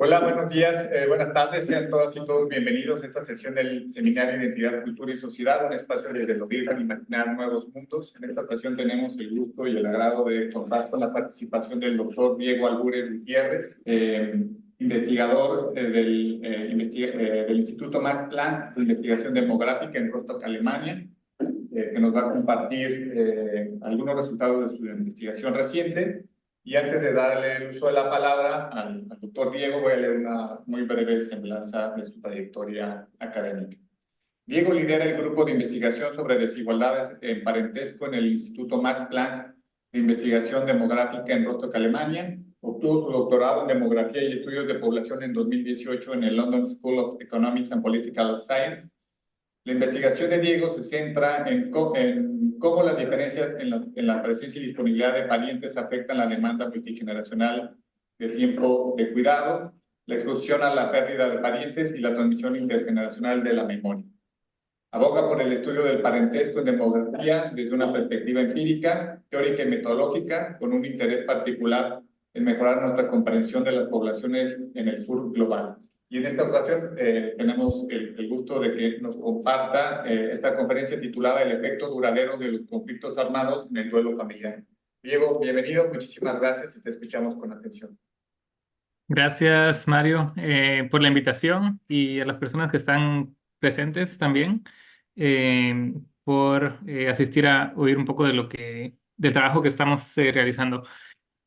Hola, buenos días, buenas tardes, sean todas y todos bienvenidos a esta sesión del Seminario Identidad, Cultura y Sociedad, un espacio desde lo que van imaginar nuevos mundos. En esta ocasión tenemos el gusto y el agrado de contar con la participación del doctor Diego Albures Gutiérrez, investigador del Instituto Max Planck de Investigación Demográfica en Rostock, Alemania, que nos va a compartir algunos resultados de su investigación reciente. Y antes de darle el uso de la palabra al doctor Diego, voy a leer una muy breve semblanza de su trayectoria académica. Diego lidera el grupo de investigación sobre desigualdades en parentesco en el Instituto Max Planck de Investigación Demográfica en Rostock, Alemania. Obtuvo su doctorado en Demografía y Estudios de Población en 2018 en el London School of Economics and Political Science. La investigación de Diego se centra en cómo las diferencias en la presencia y disponibilidad de parientes afectan la demanda multigeneracional de tiempo de cuidado, la exposición a la pérdida de parientes y la transmisión intergeneracional de la memoria. Aboga por el estudio del parentesco en demografía desde una perspectiva empírica, teórica y metodológica, con un interés particular en mejorar nuestra comprensión de las poblaciones en el sur global. Y en esta ocasión tenemos el gusto de que nos comparta esta conferencia titulada El efecto duradero de los conflictos armados en el duelo familiar. Diego, bienvenido, muchísimas gracias y te escuchamos con atención. Gracias, Mario, por la invitación y a las personas que están presentes también por asistir a oír un poco del trabajo que estamos realizando.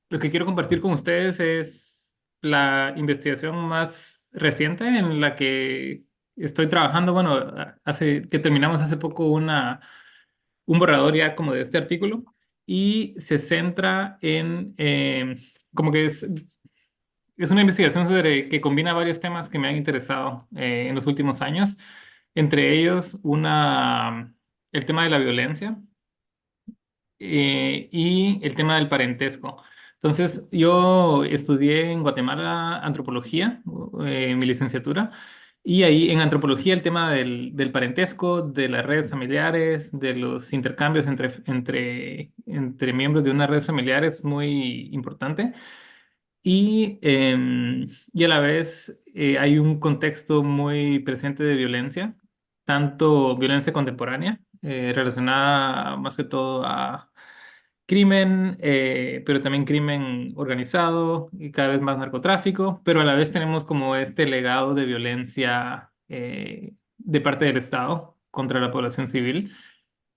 Lo que quiero compartir con ustedes es la investigación más reciente en la que estoy trabajando. Bueno, que terminamos hace poco un borrador ya como de este artículo y se centra en como que es una investigación que combina varios temas que me han interesado en los últimos años, entre ellos el tema de la violencia y el tema del parentesco. Entonces, yo estudié en Guatemala antropología, en mi licenciatura, y ahí en antropología el tema del parentesco, de las redes familiares, de los intercambios entre miembros de una red familiar es muy importante. Y a la vez hay un contexto muy presente de violencia, tanto violencia contemporánea, relacionada más que todo a crimen, pero también crimen organizado y cada vez más narcotráfico, pero a la vez tenemos como este legado de violencia de parte del Estado contra la población civil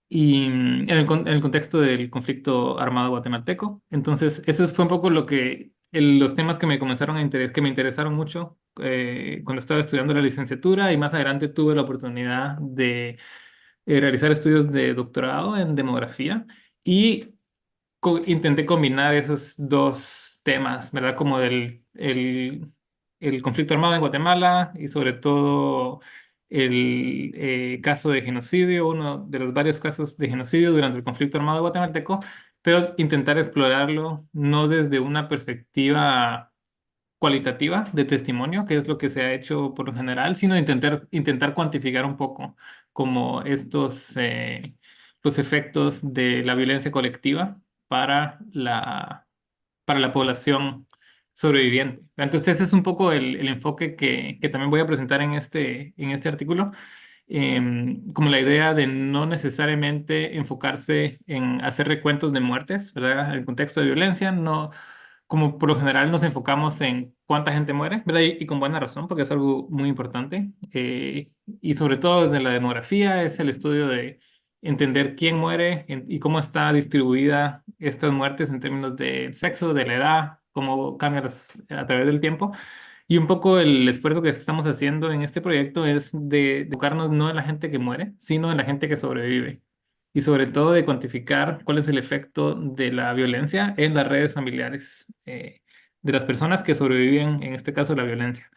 y en el contexto del conflicto armado guatemalteco. Entonces, eso fue un poco los temas que me comenzaron que me interesaron mucho cuando estaba estudiando la licenciatura y más adelante tuve la oportunidad de realizar estudios de doctorado en demografía y intenté combinar esos dos temas, ¿verdad? Como el conflicto armado en Guatemala y sobre todo el caso de genocidio, uno de los varios casos de genocidio durante el conflicto armado guatemalteco, pero intentar explorarlo no desde una perspectiva cualitativa de testimonio, que es lo que se ha hecho por lo general, sino intentar cuantificar un poco como los efectos de la violencia colectiva para para la población sobreviviente. Entonces, ese es un poco el enfoque que también voy a presentar en este artículo, como la idea de no necesariamente enfocarse en hacer recuentos de muertes, ¿verdad? En el contexto de violencia, no, como por lo general nos enfocamos en cuánta gente muere, ¿verdad? Y con buena razón, porque es algo muy importante. Y sobre todo desde la demografía es el estudio de entender quién muere y cómo está distribuida estas muertes en términos de sexo, de la edad, cómo cambian a través del tiempo. Y un poco el esfuerzo que estamos haciendo en este proyecto es de enfocarnos no en la gente que muere, sino en la gente que sobrevive. Y sobre todo de cuantificar cuál es el efecto de la violencia en las redes familiares de las personas que sobreviven, en este caso, la violencia.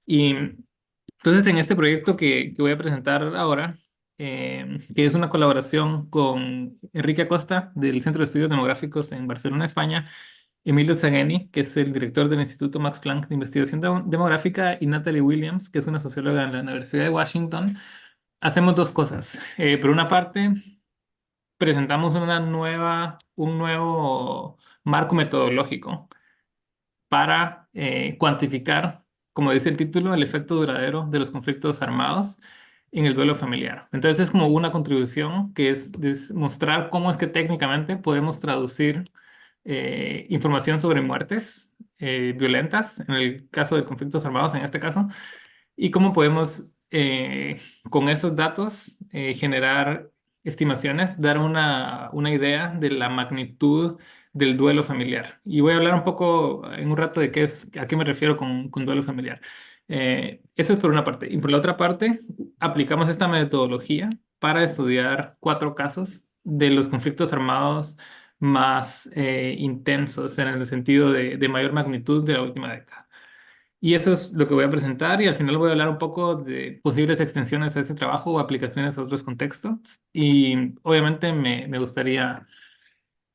Y entonces en este proyecto que voy a presentar ahora, que es una colaboración con Enrique Acosta del Centro de Estudios Demográficos en Barcelona, España, Emilio Zagheni, que es el director del Instituto Max Planck de Investigación Demográfica, y Natalie Williams, que es una socióloga en la Universidad de Washington, hacemos dos cosas. Por una parte, presentamos un nuevo marco metodológico para cuantificar como dice el título, el efecto duradero de los conflictos armados en el duelo familiar. Entonces es como una contribución que es mostrar cómo es que técnicamente podemos traducir información sobre muertes violentas, en el caso de conflictos armados, en este caso, y cómo podemos con esos datos generar estimaciones, dar una idea de la magnitud del duelo familiar. Y voy a hablar un poco en un rato de qué es, a qué me refiero con duelo familiar. Eso es por una parte. Y por la otra parte, aplicamos esta metodología para estudiar 4 casos de los conflictos armados más intensos en el sentido de mayor magnitud de la última década. Y eso es lo que voy a presentar y al final voy a hablar un poco de posibles extensiones a ese trabajo o aplicaciones a otros contextos. Y obviamente me gustaría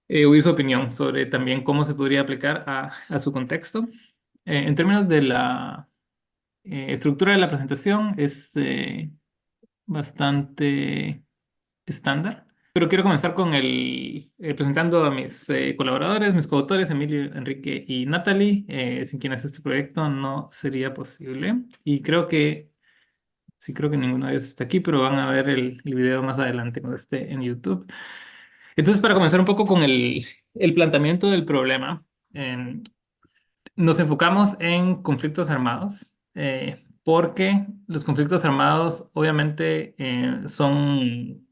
oír su opinión sobre también cómo se podría aplicar a su contexto. En términos de la estructura de la presentación, es bastante estándar. Pero quiero comenzar con presentando a mis colaboradores, mis coautores, Emilio, Enrique y Natalie, sin quienes este proyecto no sería posible. Y sí creo que ninguno de ellos está aquí, pero van a ver el video más adelante cuando esté en YouTube. Entonces, para comenzar un poco con el planteamiento del problema, nos enfocamos en conflictos armados, porque los conflictos armados obviamente son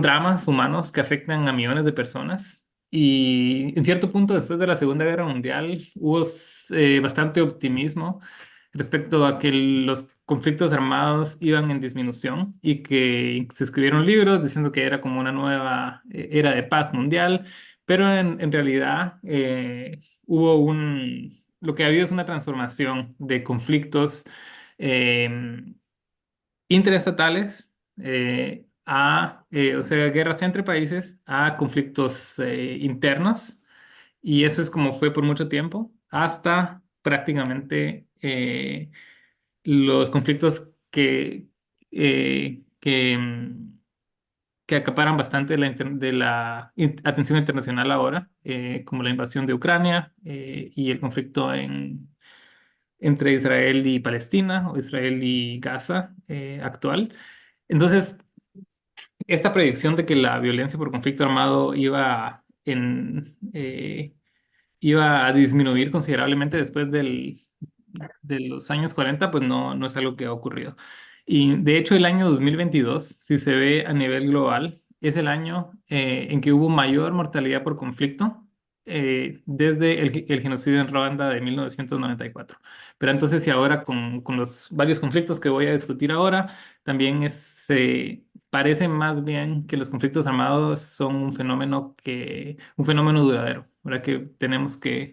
dramas humanos que afectan a millones de personas. Y en cierto punto, después de la Segunda Guerra Mundial, hubo bastante optimismo respecto a que los conflictos armados iban en disminución y que se escribieron libros diciendo que era como una nueva era de paz mundial, pero en realidad lo que ha habido es una transformación de conflictos eh, interestatales o sea, guerras entre países, a conflictos internos. Y eso es como fue por mucho tiempo, hasta prácticamente los conflictos que acaparan bastante de la atención internacional ahora, como la invasión de Ucrania y el conflicto entre Israel y Palestina o Israel y Gaza actual. Entonces, esta predicción de que la violencia por conflicto armado iba a disminuir considerablemente después de los años 40, pues no es algo que ha ocurrido. Y de hecho, el año 2022, si se ve a nivel global, es el año en que hubo mayor mortalidad por conflicto desde el genocidio en Ruanda de 1994. Pero entonces, si ahora con los varios conflictos que voy a discutir ahora, también parece más bien que los conflictos armados son un fenómeno duradero, ¿verdad?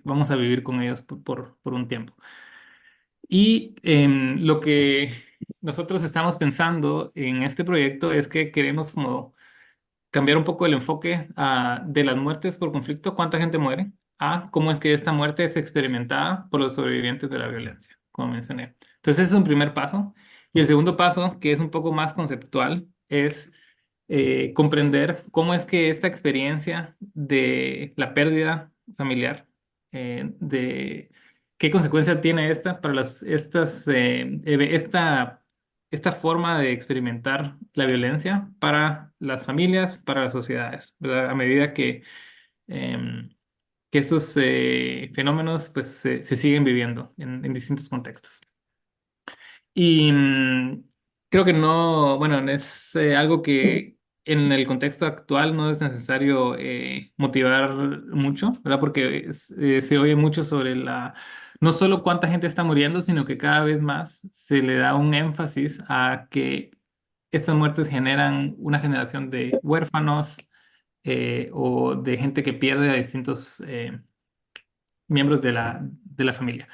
Vamos a vivir con ellos por un tiempo. Y lo que nosotros estamos pensando en este proyecto es que queremos como cambiar un poco el enfoque de las muertes por conflicto, cuánta gente muere, a cómo es que esta muerte es experimentada por los sobrevivientes de la violencia, como mencioné. Entonces, ese es un primer paso. Y el segundo paso, que es un poco más conceptual, es comprender cómo es que esta experiencia de la pérdida familiar, de qué consecuencia tiene esta para esta forma de experimentar la violencia para las familias, para las sociedades, ¿verdad? A medida em, que esos fenómenos pues, se siguen viviendo en distintos contextos. Y creo que no, bueno, es algo que en el contexto actual no es necesario motivar mucho, ¿verdad? Porque se oye mucho sobre no solo cuánta gente está muriendo, sino que cada vez más se le da un énfasis a que estas muertes generan una generación de huérfanos o de gente que pierde a distintos miembros de la familia.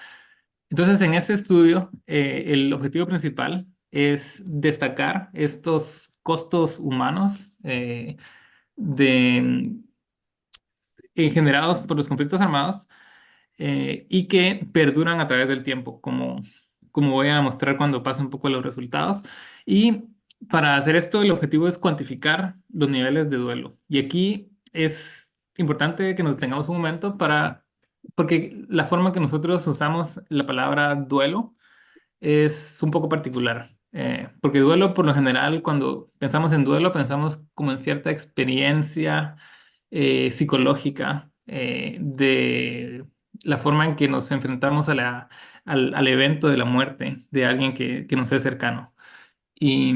Entonces, en ese estudio, el objetivo principal es destacar estos costos humanos de, generados por los conflictos armados y que perduran a través del tiempo, como voy a mostrar cuando pase un poco los resultados. Y para hacer esto, el objetivo es cuantificar los niveles de duelo. Y aquí es importante que nos tengamos un momento para porque la forma que nosotros usamos la palabra duelo es un poco particular, porque duelo por lo general, cuando pensamos en duelo, pensamos como en cierta experiencia psicológica de la forma en que nos enfrentamos a al evento de la muerte de alguien que nos es cercano. Y,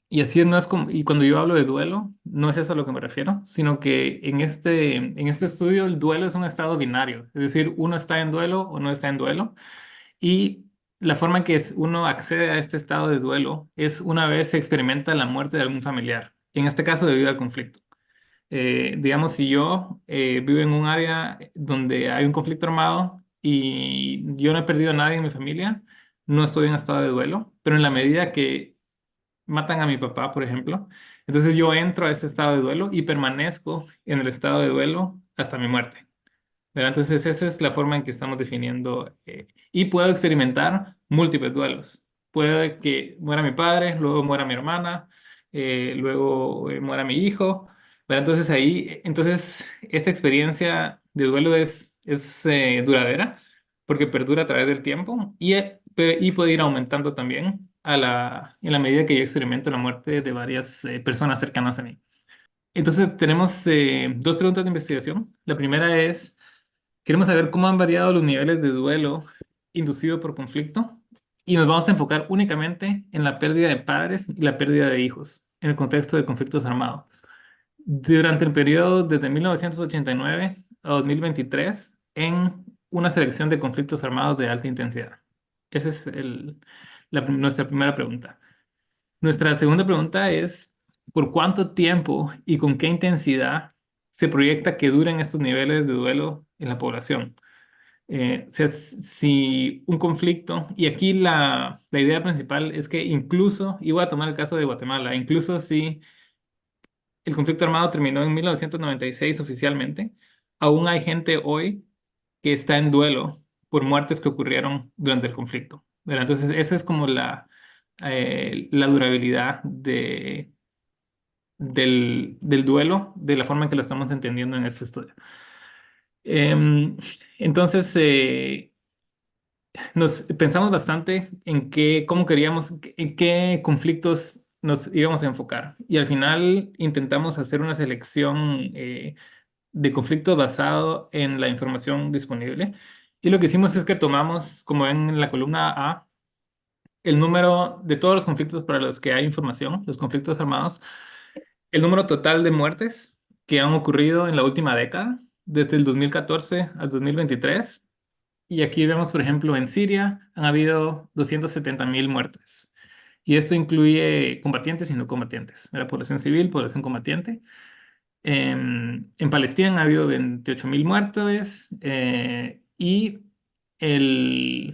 y así no es como, y cuando yo hablo de duelo, no es eso a lo que me refiero, sino que en este estudio el duelo es un estado binario, es decir, uno está en duelo o no está en duelo. Y la forma en que uno accede a este estado de duelo es una vez se experimenta la muerte de algún familiar, en este caso debido al conflicto. Digamos, si yo vivo en un área donde hay un conflicto armado y yo no he perdido a nadie en mi familia, no estoy en estado de duelo, pero en la medida que matan a mi papá, por ejemplo, entonces yo entro a ese estado de duelo y permanezco en el estado de duelo hasta mi muerte. ¿Verdad? Entonces, esa es la forma en que estamos definiendo. Y puedo experimentar múltiples duelos. Puede que muera mi padre, luego muera mi hermana, luego muera mi hijo. ¿Verdad? Entonces, entonces, esta experiencia de duelo es duradera porque perdura a través del tiempo y puede ir aumentando también en la medida que yo experimento la muerte de varias personas cercanas a mí. Entonces, tenemos dos preguntas de investigación. La primera es, queremos saber cómo han variado los niveles de duelo inducido por conflicto y nos vamos a enfocar únicamente en la pérdida de padres y la pérdida de hijos en el contexto de conflictos armados. Durante el periodo desde 1989 a 2023 en una selección de conflictos armados de alta intensidad. Esa es nuestra primera pregunta. Nuestra segunda pregunta es, ¿por cuánto tiempo y con qué intensidad se proyecta que duren estos niveles de duelo en la población? O sea, si un conflicto, y aquí la idea principal es que incluso, y voy a tomar el caso de Guatemala, incluso si el conflicto armado terminó en 1996 oficialmente, aún hay gente hoy que está en duelo por muertes que ocurrieron durante el conflicto. ¿Verdad? Entonces, eso es como la durabilidad del duelo, de la forma en que lo estamos entendiendo en este estudio. Entonces, nos pensamos bastante en cómo queríamos, en qué conflictos nos íbamos a enfocar. Y al final intentamos hacer una selección de conflictos basado en la información disponible. Y lo que hicimos es que tomamos, como ven en la columna A, el número de todos los conflictos para los que hay información, los conflictos armados, el número total de muertes que han ocurrido en la última década, desde el 2014 al 2023. Y aquí vemos, por ejemplo, en Siria han habido 270.000 muertes. Y esto incluye combatientes y no combatientes, la población civil, población combatiente. En Palestina ha habido 28.000 muertos el,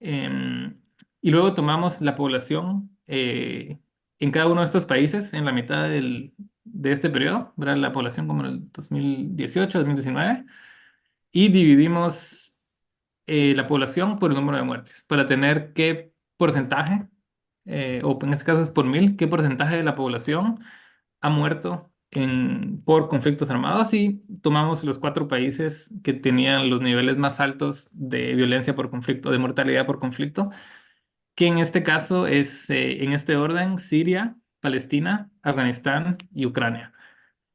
em, y luego tomamos la población en cada uno de estos países en la mitad de este periodo, ¿verdad? La población como en el 2018, 2019, y dividimos la población por el número de muertes, para tener qué porcentaje, o en este caso es por 1.000, qué porcentaje de la población ha muerto por conflictos armados y tomamos los cuatro países que tenían los niveles más altos de violencia por conflicto, de mortalidad por conflicto, que en este caso es, en este orden, Siria, Palestina, Afganistán y Ucrania.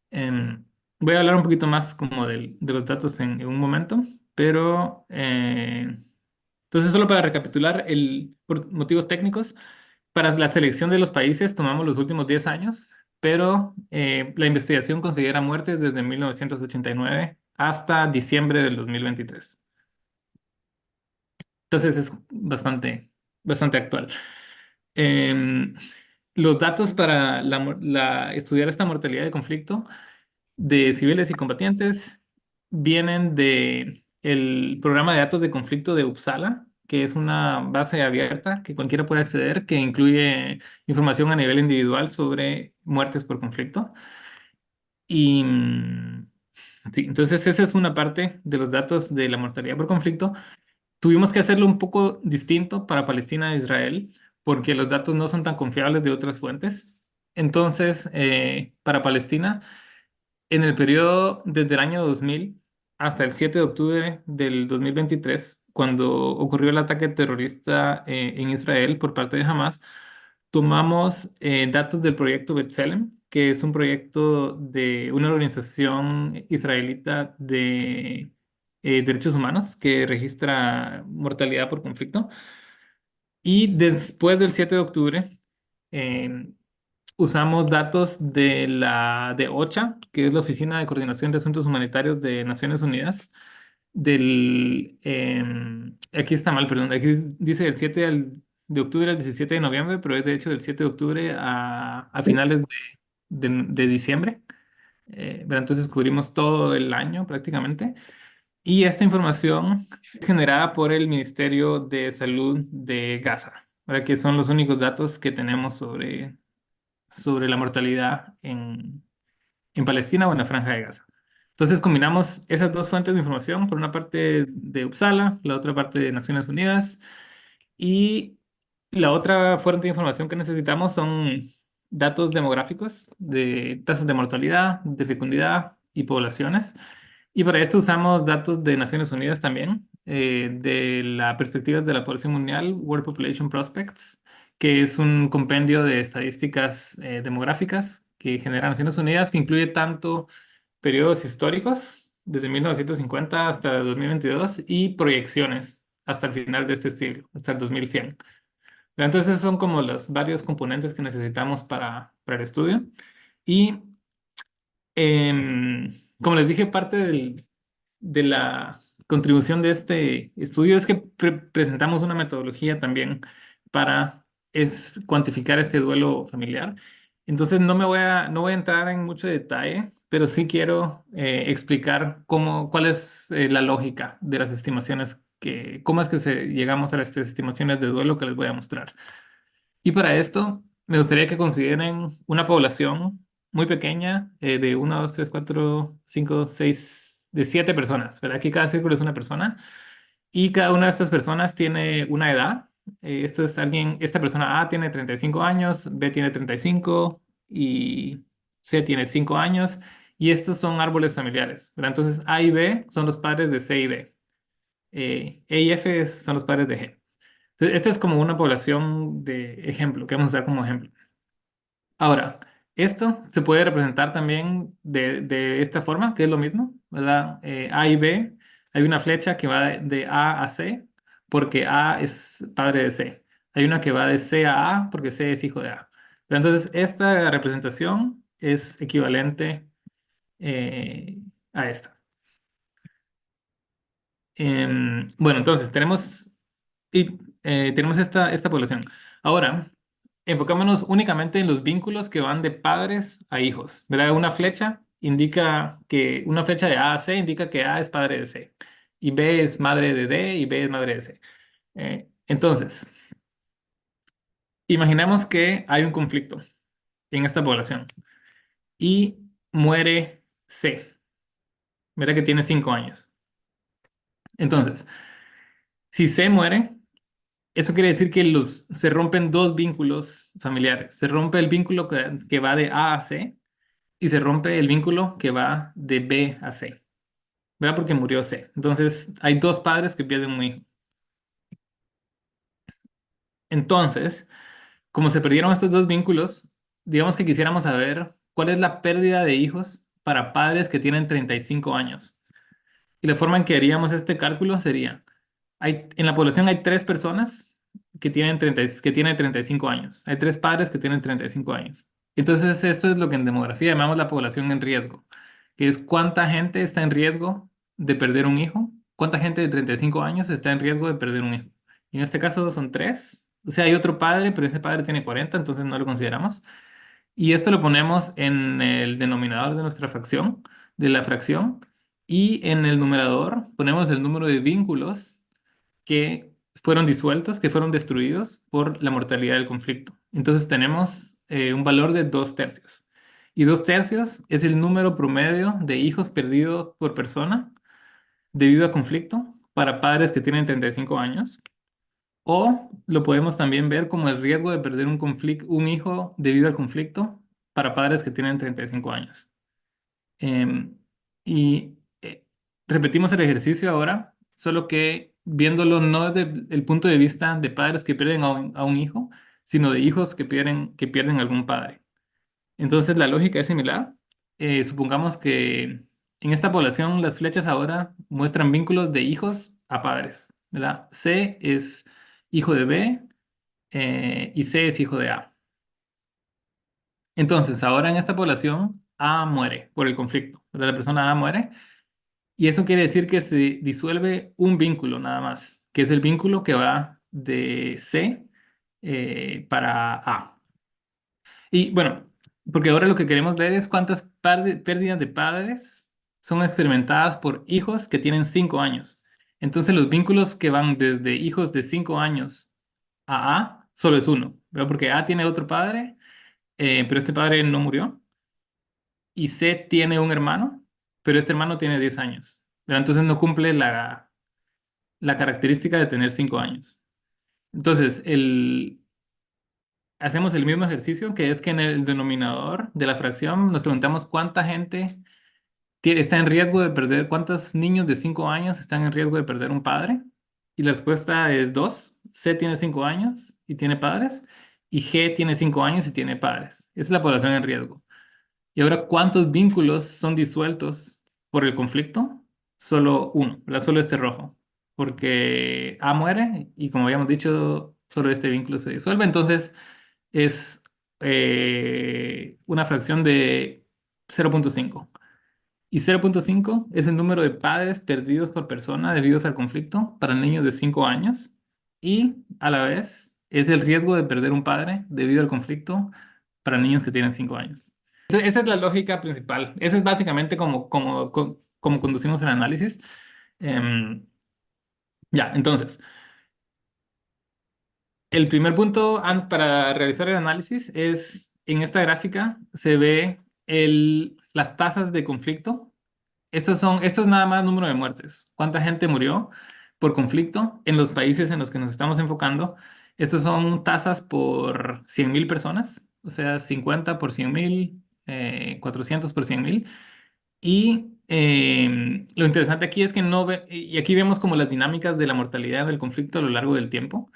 Em, Voy a hablar un poquito más como de los datos en un momento, pero entonces solo para recapitular, por motivos técnicos, para la selección de los países tomamos los últimos 10 años, pero la investigación considera muertes desde 1989 hasta diciembre del 2023. Entonces es bastante actual. Em, los datos para estudiar esta mortalidad de conflicto de civiles y combatientes vienen de el programa de datos de conflicto de Uppsala, que es una base abierta que cualquiera puede acceder, que incluye información a nivel individual sobre muertes por conflicto. Y sí, entonces esa es una parte de los datos de la mortalidad por conflicto. Tuvimos que hacerlo un poco distinto para Palestina e Israel, porque los datos no son tan confiables de otras fuentes. Entonces, para Palestina, en el periodo desde el año 2000 hasta el 7 de octubre del 2023, cuando ocurrió el ataque terrorista en Israel por parte de Hamas, tomamos datos del proyecto B'Tselem, que es un proyecto de una organización israelita de derechos humanos que registra mortalidad por conflicto. Y después del 7 de octubre, eh, usamos datos de OCHA, que es la Oficina de Coordinación de Asuntos Humanitarios de Naciones Unidas, aquí está mal, perdón, aquí dice del 7 de octubre al 17 de noviembre, pero es de hecho del 7 de octubre a finales de diciembre. Pero entonces cubrimos todo el año prácticamente. Y esta información es generada por el Ministerio de Salud de Gaza, ¿verdad? Que son los únicos datos que tenemos sobre la mortalidad en Palestina o en la Franja de Gaza. Entonces combinamos esas dos fuentes de información, por una parte de Uppsala, la otra parte de Naciones Unidas, y la otra fuente de información que necesitamos son datos demográficos de tasas de mortalidad, de fecundidad y poblaciones. Y para esto usamos datos de Naciones Unidas también, de la perspectiva de la población mundial, World Population Prospects, que es un compendio de estadísticas demográficas que genera Naciones Unidas, que incluye tanto periodos históricos, desde 1950 hasta 2022, y proyecciones hasta el final de este siglo, hasta el 2100. Pero entonces son como los varios componentes que necesitamos para el estudio. Y como les dije, parte de la contribución de este estudio es que presentamos una metodología también para cuantificar este duelo familiar. Entonces no voy a entrar en mucho detalle, pero sí quiero explicar cuál es la lógica de las estimaciones, cómo es que llegamos a las estimaciones de duelo que les voy a mostrar. Y para esto, me gustaría que consideren una población muy pequeña, de 1, 2, 3, 4, 5, 6, de 7 personas, ¿verdad? Aquí cada círculo es una persona y cada una de estas personas tiene una edad. Esto es esta persona A tiene 35 años, B tiene 35 y C tiene 5 años, y estos son árboles familiares, ¿verdad? Entonces A y B son los padres de C y D. E y F son los padres de G. Entonces, esta es como una población de ejemplo, que vamos a usar como ejemplo. Ahora, esto se puede representar también de esta forma, que es lo mismo, ¿verdad? A y B, hay una flecha que va de A a C, porque A es padre de C. Hay una que va de C a A, porque C es hijo de A. Pero entonces, esta representación es equivalente a esta. Bueno, entonces tenemos esta población. Ahora, enfocémonos únicamente en los vínculos que van de padres a hijos, ¿verdad? Una flecha de A a C indica que A es padre de C, y B es madre de D, y B es madre de C. Entonces, imaginemos que hay un conflicto en esta población y muere C, ¿verdad? Que tiene 5 años. Entonces, si C muere, eso quiere decir que se rompen dos vínculos familiares. Se rompe el vínculo que va de A a C, y se rompe el vínculo que va de B a C, ¿verdad? Porque murió C. Entonces, hay dos padres que pierden un hijo. Entonces, como se perdieron estos dos vínculos, digamos que quisiéramos saber cuál es la pérdida de hijos para padres que tienen 35 años. Y la forma en que haríamos este cálculo sería: en la población hay tres personas que tienen 35 años. Hay tres padres que tienen 35 años. Entonces, esto es lo que en demografía llamamos la población en riesgo, que es cuánta gente está en riesgo de perder un hijo, cuánta gente de 35 años está en riesgo de perder un hijo. Y en este caso son tres. O sea, hay otro padre, pero ese padre tiene 40, entonces no lo consideramos. Y esto lo ponemos en el denominador de nuestra fracción, de la fracción, y en el numerador ponemos el número de vínculos que fueron disueltos, que fueron destruidos por la mortalidad del conflicto. Entonces tenemos un valor de 2 tercios. Y 2 tercios es el número promedio de hijos perdidos por persona debido a conflicto para padres que tienen 35 años. O lo podemos también ver como el riesgo de perder un hijo debido al conflicto para padres que tienen 35 años. Em, y repetimos el ejercicio ahora, solo que viéndolo no desde el punto de vista de padres que pierden a un hijo, sino de hijos que pierden algún padre. Entonces la lógica es similar. Supongamos que en esta población las flechas ahora muestran vínculos de hijos a padres, ¿verdad? C es hijo de B y C es hijo de A. Entonces, ahora en esta población, A muere por el conflicto, ¿verdad? La persona A muere y eso quiere decir que se disuelve un vínculo nada más, que es el vínculo que va de C para A. Y bueno, porque ahora lo que queremos ver es cuántas pérdidas de padres son experimentadas por hijos que tienen 5 años. Entonces, los vínculos que van desde hijos de 5 años a A solo es uno, ¿verdad? Porque A tiene otro padre, pero este padre no murió. Y C tiene un hermano, pero este hermano tiene 10 años, ¿verdad? Entonces no cumple la característica de tener 5 años. Entonces, hacemos el mismo ejercicio, que es que en el denominador de la fracción nos preguntamos cuánta gente está en riesgo de perder, cuántos niños de 5 años están en riesgo de perder un padre. Y la respuesta es 2. C tiene 5 años y tiene padres, y G tiene 5 años y tiene padres. Esa es la población en riesgo. Y ahora, ¿cuántos vínculos son disueltos por el conflicto? Solo uno, ¿verdad? Solo este rojo. Porque A muere y como habíamos dicho, solo este vínculo se disuelve. Entonces es una fracción de 0,5. Y 0,5 es el número de padres perdidos por persona debido al conflicto para niños de 5 años. Y a la vez es el riesgo de perder un padre debido al conflicto para niños que tienen 5 años. Esa es la lógica principal. Eso es básicamente como conducimos el análisis. Em, ya, entonces, el primer punto para realizar el análisis es, en esta gráfica se ve las tasas de conflicto. Esto es nada más número de muertes. ¿Cuánta gente murió por conflicto en los países en los que nos estamos enfocando? Estos son tasas por 100.000 personas, o sea, 50 por 100.000, 400 por 100.000. Y lo interesante aquí es que no ve, y aquí vemos como las dinámicas de la mortalidad del conflicto a lo largo del tiempo.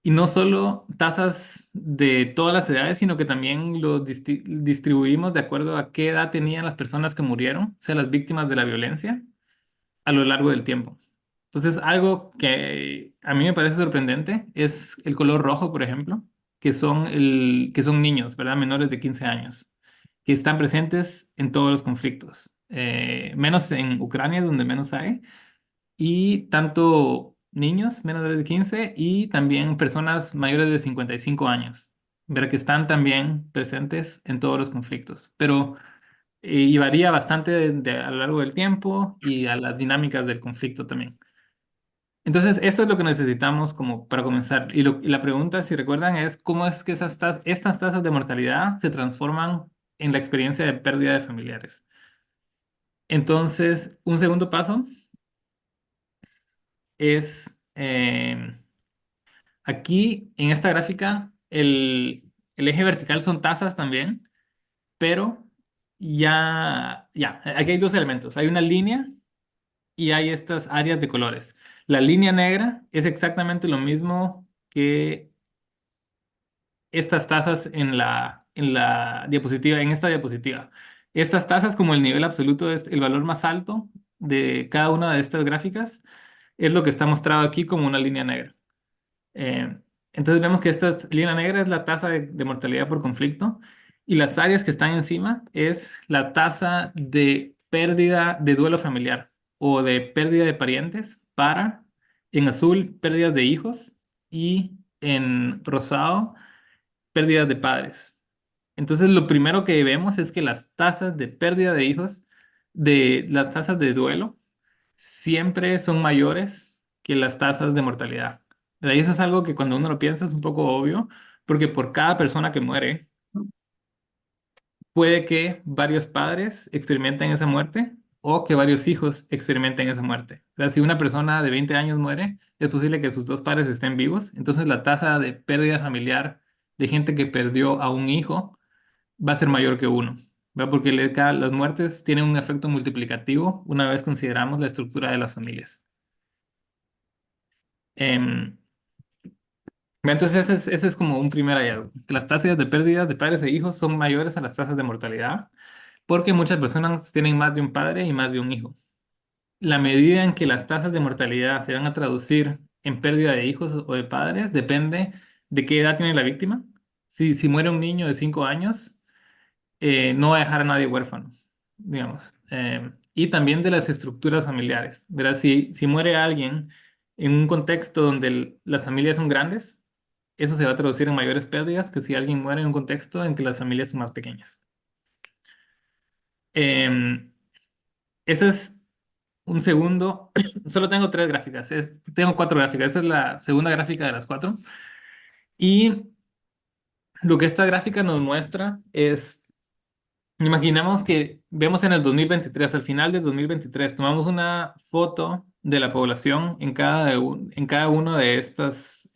Y no solo tasas de todas las edades, sino que también lo distribuimos de acuerdo a qué edad tenían las personas que murieron, o sea, las víctimas de la violencia, a lo largo del tiempo. Entonces, algo que a mí me parece sorprendente es el color rojo, por ejemplo, que son niños, ¿verdad? Menores de 15 años, que están presentes en todos los conflictos, menos en Ucrania, donde menos hay, y tanto niños menores de 15 y también personas mayores de 55 años, ¿verdad? Que están también presentes en todos los conflictos, pero y varía bastante a lo largo del tiempo y a las dinámicas del conflicto también. Entonces, esto es lo que necesitamos como para comenzar. Y la pregunta, si recuerdan, es cómo es que estas tasas de mortalidad se transforman en la experiencia de pérdida de familiares. Entonces, un segundo paso es, aquí en esta gráfica, el eje vertical son tasas también, pero aquí hay dos elementos. Hay una línea y hay estas áreas de colores. La línea negra es exactamente lo mismo que estas tasas en la diapositiva, en esta diapositiva. Estas tasas, como el nivel absoluto es el valor más alto de cada una de estas gráficas, es lo que está mostrado aquí como una línea negra. Eh, entonces vemos que esta línea negra es la tasa de mortalidad por conflicto y las áreas que están encima es la tasa de pérdida de duelo familiar o de pérdida de parientes para, en azul, pérdidas de hijos y en rosado, pérdidas de padres. Entonces lo primero que vemos es que las tasas de pérdida de hijos, de las tasas de duelo, siempre son mayores que las tasas de mortalidad. Y eso es algo que cuando uno lo piensa es un poco obvio, porque por cada persona que muere, puede que varios padres experimenten esa muerte o que varios hijos experimenten esa muerte. O sea, si una persona de 20 años muere, es posible que sus dos padres estén vivos. Entonces la tasa de pérdida familiar de gente que perdió a un hijo va a ser mayor que uno. ¿verdad? Porque las muertes tienen un efecto multiplicativo una vez consideramos la estructura de las familias. Em, entonces, ese es como un primer hallazgo, que las tasas de pérdidas de padres e hijos son mayores a las tasas de mortalidad, porque muchas personas tienen más de un padre y más de un hijo. La medida en que las tasas de mortalidad se van a traducir en pérdida de hijos o de padres depende de qué edad tiene la víctima. Si muere un niño de 5 años, no va a dejar a nadie huérfano, digamos. Y también de las estructuras familiares, ¿verdad? Si muere alguien en un contexto donde las familias son grandes, eso se va a traducir en mayores pérdidas que si alguien muere en un contexto en que las familias son más pequeñas. Em, Ese es un segundo. Solo tengo 3 gráficas. Tengo 4 gráficas. Esa es la segunda gráfica de las 4. Y lo que esta gráfica nos muestra es, imaginemos que vemos en el 2023, al final del 2023, tomamos una foto de la población en cada una de estas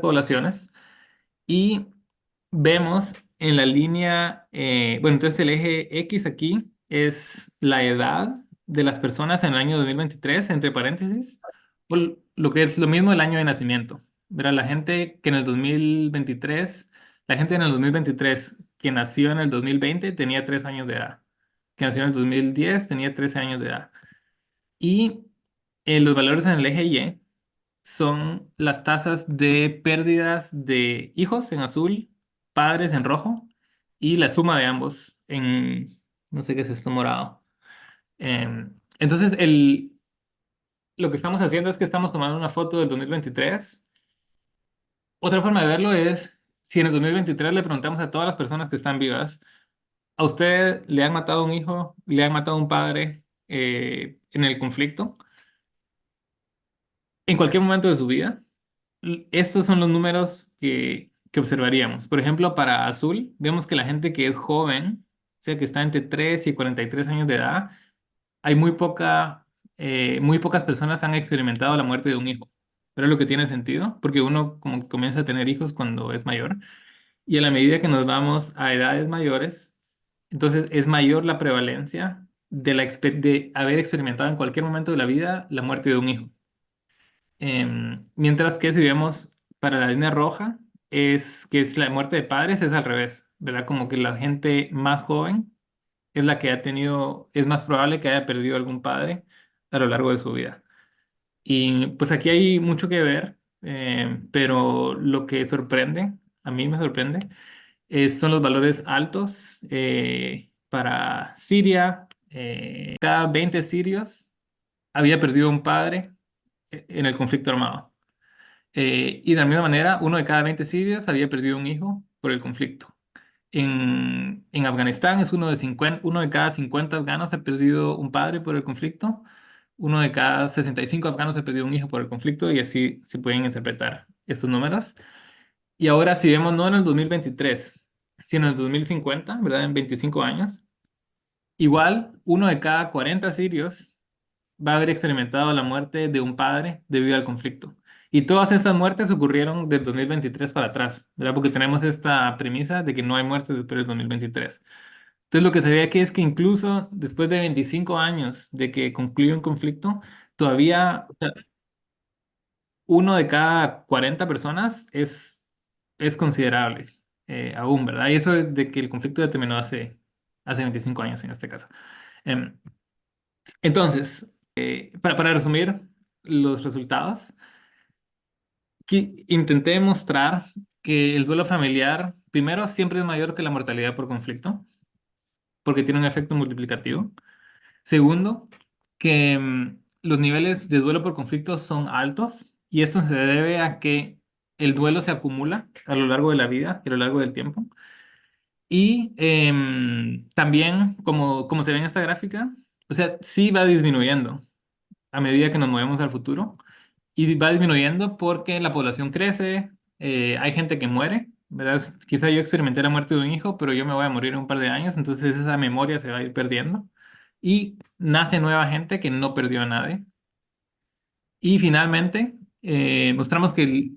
poblaciones. Y vemos en la línea, bueno, entonces el eje X aquí es la edad de las personas en el año 2023 entre paréntesis, o lo que es lo mismo el año de nacimiento. Verá, la gente en el 2023 que nació en el 2020 tenía 3 años de edad, que nació en el 2010 tenía 13 años de edad. Y los valores en el eje Y son las tasas de pérdidas de hijos en azul, padres en rojo y la suma de ambos en, no sé qué es esto, morado. Entonces, lo que estamos haciendo es que estamos tomando una foto del 2023. Otra forma de verlo es, si en el 2023 le preguntamos a todas las personas que están vivas, ¿a usted le han matado un hijo, le han matado un padre en el conflicto? En cualquier momento de su vida. Estos son los números que observaríamos. Por ejemplo, para azul, vemos que la gente que es joven, o sea, que está entre 3 y 43 años de edad, hay muy pocas personas han experimentado la muerte de un hijo. Pero es lo que tiene sentido, porque uno como que comienza a tener hijos cuando es mayor. Y a la medida que nos vamos a edades mayores, entonces es mayor la prevalencia de haber experimentado en cualquier momento de la vida la muerte de un hijo. Mientras que si vemos para la línea roja, que es la muerte de padres, es al revés, ¿verdad? Como que la gente más joven es la que es más probable que haya perdido algún padre a lo largo de su vida. Y pues aquí hay mucho que ver, pero lo que sorprende, a mí me sorprende, son los valores altos para Siria. Cada 20 sirios había perdido un padre en el conflicto armado. Y de la misma manera, uno de cada 20 sirios había perdido un hijo por el conflicto. En Afganistán es uno de cada 50 afganos ha perdido un padre por el conflicto, uno de cada 65 afganos ha perdido un hijo por el conflicto y así se pueden interpretar estos números. Y ahora si vemos no en el 2023, sino en el 2050, ¿verdad? En 25 años, igual uno de cada 40 sirios va a haber experimentado la muerte de un padre debido al conflicto. Y todas estas muertes ocurrieron del 2023 para atrás, ¿verdad? Porque tenemos esta premisa de que no hay muertes después del 2023. Entonces, lo que se ve aquí es que incluso después de 25 años de que concluyó un conflicto, todavía o sea, uno de cada 40 personas es considerable aún, ¿verdad? Y eso es de que el conflicto ya terminó hace 25 años en este caso. Em, entonces, para resumir los resultados, intenté mostrar que el duelo familiar, primero, siempre es mayor que la mortalidad por conflicto, porque tiene un efecto multiplicativo. Segundo, que los niveles de duelo por conflicto son altos y esto se debe a que el duelo se acumula a lo largo de la vida y a lo largo del tiempo. Y también, como se ve en esta gráfica, o sea, sí va disminuyendo a medida que nos movemos al futuro y va disminuyendo porque la población crece, hay gente que muere, ¿verdad? Quizá yo experimenté la muerte de un hijo, pero yo me voy a morir en un par de años, entonces esa memoria se va a ir perdiendo y nace nueva gente que no perdió a nadie. Y finalmente, mostramos que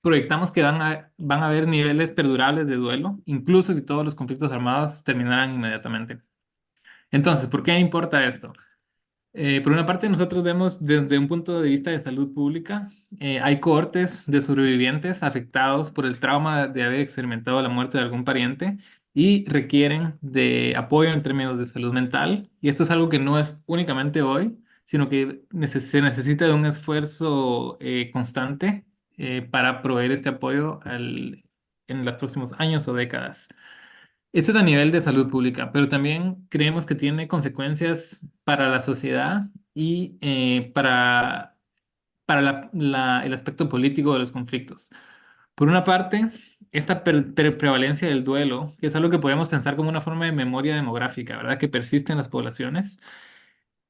proyectamos que van a haber niveles perdurables de duelo, incluso si todos los conflictos armados terminaran inmediatamente. Entonces, ¿por qué importa esto? Por una parte, nosotros vemos desde un punto de vista de salud pública, hay cohortes de sobrevivientes afectados por el trauma de haber experimentado la muerte de algún pariente y requieren de apoyo en términos de salud mental. Y esto es algo que no es únicamente hoy, sino que se necesita de un esfuerzo constante para proveer este apoyo en los próximos años o décadas. Esto es a nivel de salud pública, pero también creemos que tiene consecuencias para la sociedad y para el aspecto político de los conflictos. Por una parte, esta prevalencia del duelo, que es algo que podemos pensar como una forma de memoria demográfica, ¿verdad? Que persiste en las poblaciones,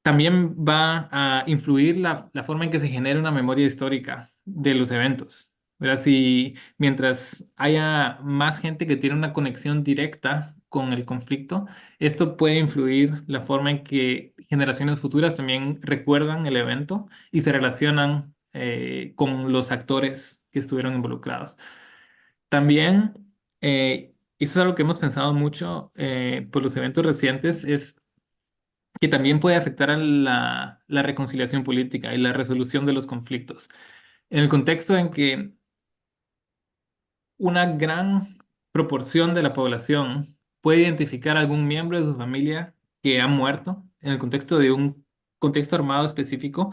también va a influir la forma en que se genera una memoria histórica de los eventos. ¿Verdad? Si mientras haya más gente que tiene una conexión directa con el conflicto, esto puede influir la forma en que generaciones futuras también recuerdan el evento y se relacionan con los actores que estuvieron involucrados. También, eso es algo que hemos pensado mucho por los eventos recientes, es que también puede afectar a la reconciliación política y la resolución de los conflictos. En el contexto en que una gran proporción de la población puede identificar a algún miembro de su familia que ha muerto, en el contexto de un contexto armado específico,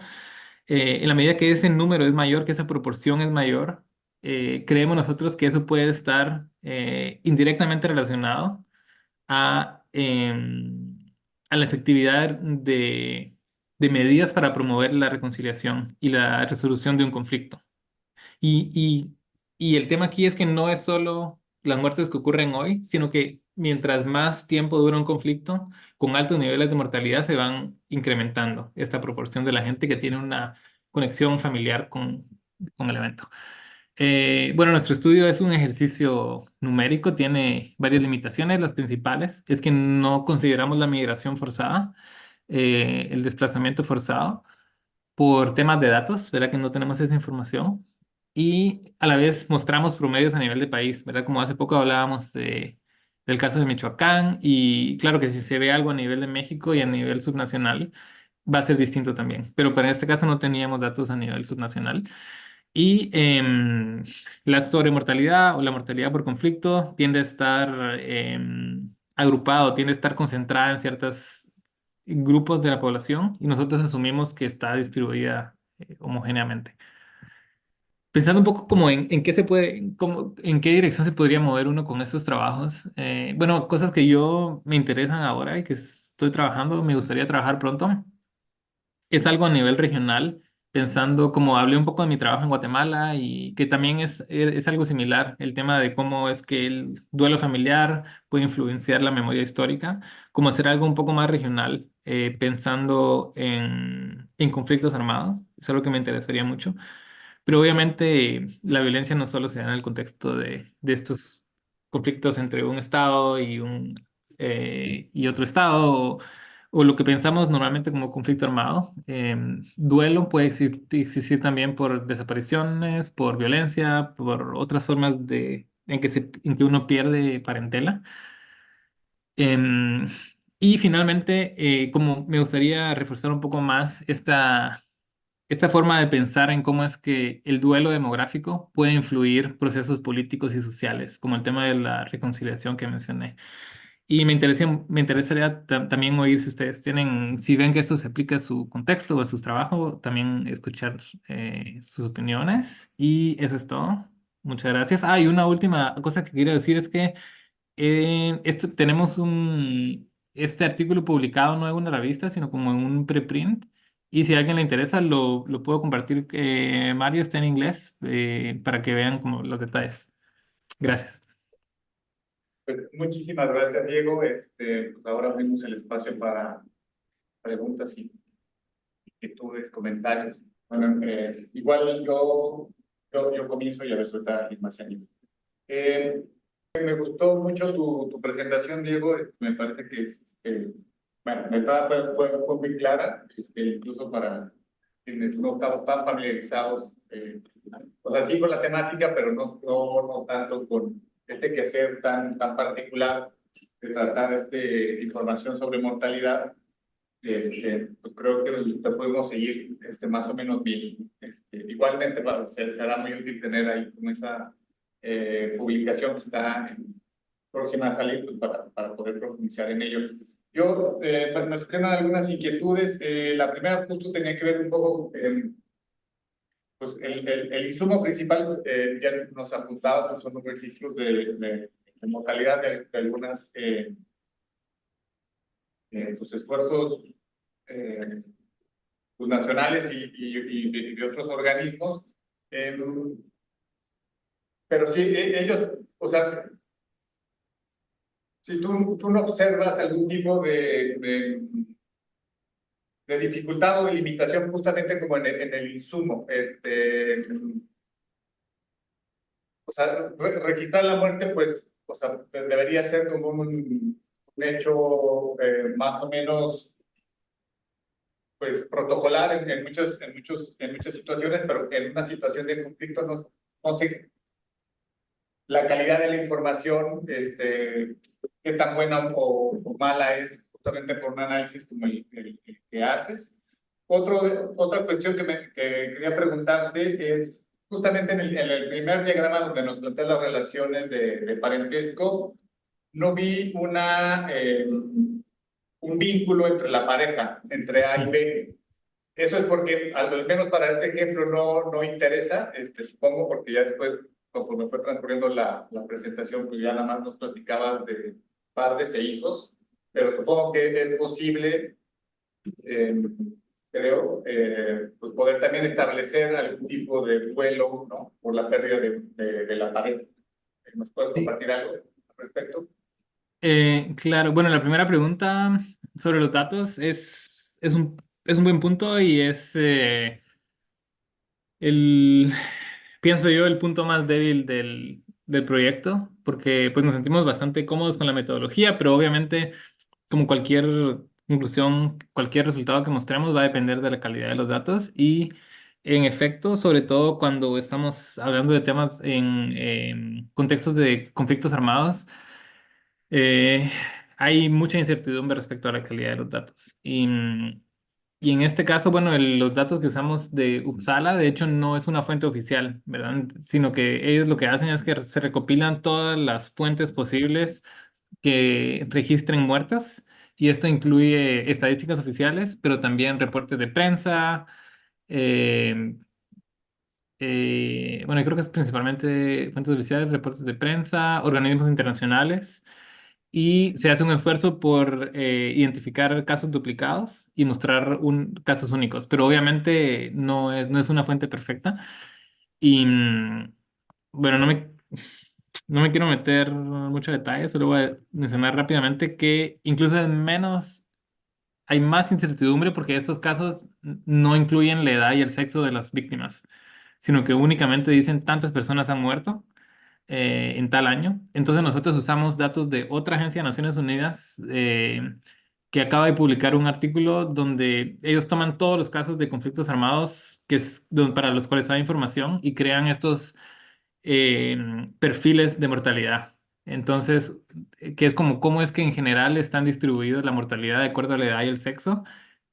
en la medida que ese número es mayor, que esa proporción es mayor, creemos nosotros que eso puede estar indirectamente relacionado a la efectividad de medidas para promover la reconciliación y la resolución de un conflicto. Y, y, y el tema aquí es que no es solo las muertes que ocurren hoy, sino que mientras más tiempo dura un conflicto, con altos niveles de mortalidad se van incrementando esta proporción de la gente que tiene una conexión familiar con el evento. Bueno, nuestro estudio es un ejercicio numérico, tiene varias limitaciones. Las principales es que no consideramos la migración forzada, el desplazamiento forzado, por temas de datos, ¿verdad? Que no tenemos esa información. Y a la vez mostramos promedios a nivel de país, ¿verdad? Como hace poco hablábamos del caso de Michoacán y claro que si se ve algo a nivel de México y a nivel subnacional, va a ser distinto también. Pero para este caso no teníamos datos a nivel subnacional. Y la sobremortalidad o la mortalidad por conflicto tiende a estar agrupado, tiende a estar concentrada en ciertos grupos de la población y nosotros asumimos que está distribuida homogéneamente. Pensando un poco como en qué se puede, como, en qué dirección se podría mover uno con estos trabajos. Bueno, cosas que yo me interesan ahora y que estoy trabajando, me gustaría trabajar pronto es algo a nivel regional, pensando como hablé un poco de mi trabajo en Guatemala y que también es algo similar, el tema de cómo es que el duelo familiar puede influenciar la memoria histórica, como hacer algo un poco más regional, pensando en conflictos armados, es algo que me interesaría mucho. Pero obviamente la violencia no solo se da en el contexto de estos conflictos entre un estado y otro estado, o lo que pensamos normalmente como conflicto armado. Duelo puede existir también por desapariciones, por violencia, por otras formas en que uno pierde parentela. Em, y finalmente, como me gustaría reforzar un poco más esta forma de pensar en cómo es que el duelo demográfico puede influir procesos políticos y sociales, como el tema de la reconciliación que mencioné. Y me interesaría también oír si ustedes tienen, si ven que esto se aplica a su contexto o a su trabajo, también escuchar sus opiniones. Y eso es todo. Muchas gracias. Ah, y una última cosa que quiero decir es que tenemos este artículo publicado no en una revista, sino como en un preprint. Y si a alguien le interesa, lo puedo compartir. Mario está en inglés para que vean como los detalles. Gracias. Pues, muchísimas gracias, Diego. Pues ahora abrimos el espacio para preguntas y inquietudes, comentarios. Bueno, igual yo comienzo y a ver si ahorita alguien más se anima. Me gustó mucho tu presentación, Diego. Me parece que bueno, la entrada fue muy clara, incluso para quienes no estaban tan familiarizados o sea, sí con la temática, pero no tanto con este quehacer tan particular de tratar información sobre mortalidad. Pues creo que lo podemos seguir más o menos bien. Igualmente será muy útil tener ahí como esa publicación que está próxima a salir, pues, para poder profundizar en ello. Yo, me surgieron algunas inquietudes. La primera justo tenía que ver un poco, pues el insumo principal, ya nos apuntaba, pues son los registros de mortalidad de algunas pues, esfuerzos pues, nacionales y de otros organismos. Pero sí, ellos, o sea, si tú no observas algún tipo de dificultad o de limitación justamente como en el insumo, o sea, registrar la muerte, pues, o sea, debería ser como un hecho más o menos, pues, protocolar en muchas situaciones, pero en una situación de conflicto no sé la calidad de la información, qué tan buena o mala es justamente por un análisis como el que haces. Otra cuestión que quería preguntarte es justamente en el primer diagrama donde nos plantea las relaciones de parentesco, no vi un vínculo entre la pareja, entre A y B. Eso es porque, al menos para este ejemplo, no interesa, supongo, porque ya después, conforme fue transcurriendo la presentación, pues ya nada más nos platicaban de padres e hijos, pero supongo que es posible, eh, creo, pues poder también establecer algún tipo de duelo, ¿no? Por la pérdida de la pareja. ¿Nos puedes Sí. compartir algo al respecto? Claro, bueno, la primera pregunta sobre los datos es un buen punto y es el, pienso yo, el punto más débil del proyecto, porque pues nos sentimos bastante cómodos con la metodología, pero obviamente, como cualquier conclusión, cualquier resultado que mostremos va a depender de la calidad de los datos y, en efecto, sobre todo cuando estamos hablando de temas en contextos de conflictos armados, eh, hay mucha incertidumbre respecto a la calidad de los datos. Y en este caso, bueno, los datos que usamos de Uppsala, de hecho, no es una fuente oficial, ¿verdad? Sino que ellos lo que hacen es que se recopilan todas las fuentes posibles que registren muertes. Y esto incluye estadísticas oficiales, pero también reportes de prensa. eh, bueno, yo creo que es principalmente fuentes oficiales, reportes de prensa, organismos internacionales y se hace un esfuerzo por identificar casos duplicados y mostrar casos únicos, pero obviamente no es una fuente perfecta. Y bueno, no me quiero meter mucho detalle, solo voy a mencionar rápidamente que incluso hay más incertidumbre porque estos casos no incluyen la edad y el sexo de las víctimas, sino que únicamente dicen tantas personas han muerto en tal año. Entonces nosotros usamos datos de otra agencia de Naciones Unidas que acaba de publicar un artículo donde ellos toman todos los casos de conflictos armados para los cuales hay información y crean estos eh, perfiles de mortalidad. Entonces, que es como cómo es que en general están distribuidos la mortalidad de acuerdo a la edad y el sexo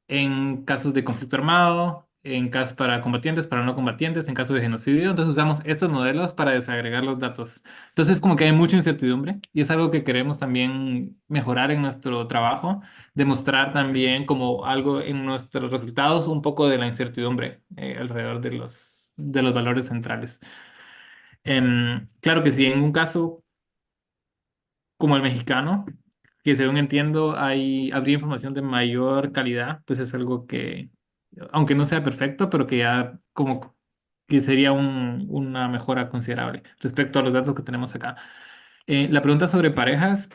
en casos de conflicto armado, en casos para combatientes, para no combatientes, en casos de genocidio. Entonces usamos estos modelos para desagregar los datos. Entonces como que hay mucha incertidumbre y es algo que queremos también mejorar en nuestro trabajo, demostrar también como algo en nuestros resultados un poco de la incertidumbre alrededor de los valores centrales. Claro que sí, en un caso como el mexicano, que según entiendo habría información de mayor calidad, pues es algo que, aunque no sea perfecto, pero que ya como que sería una mejora considerable respecto a los datos que tenemos acá. La pregunta sobre parejas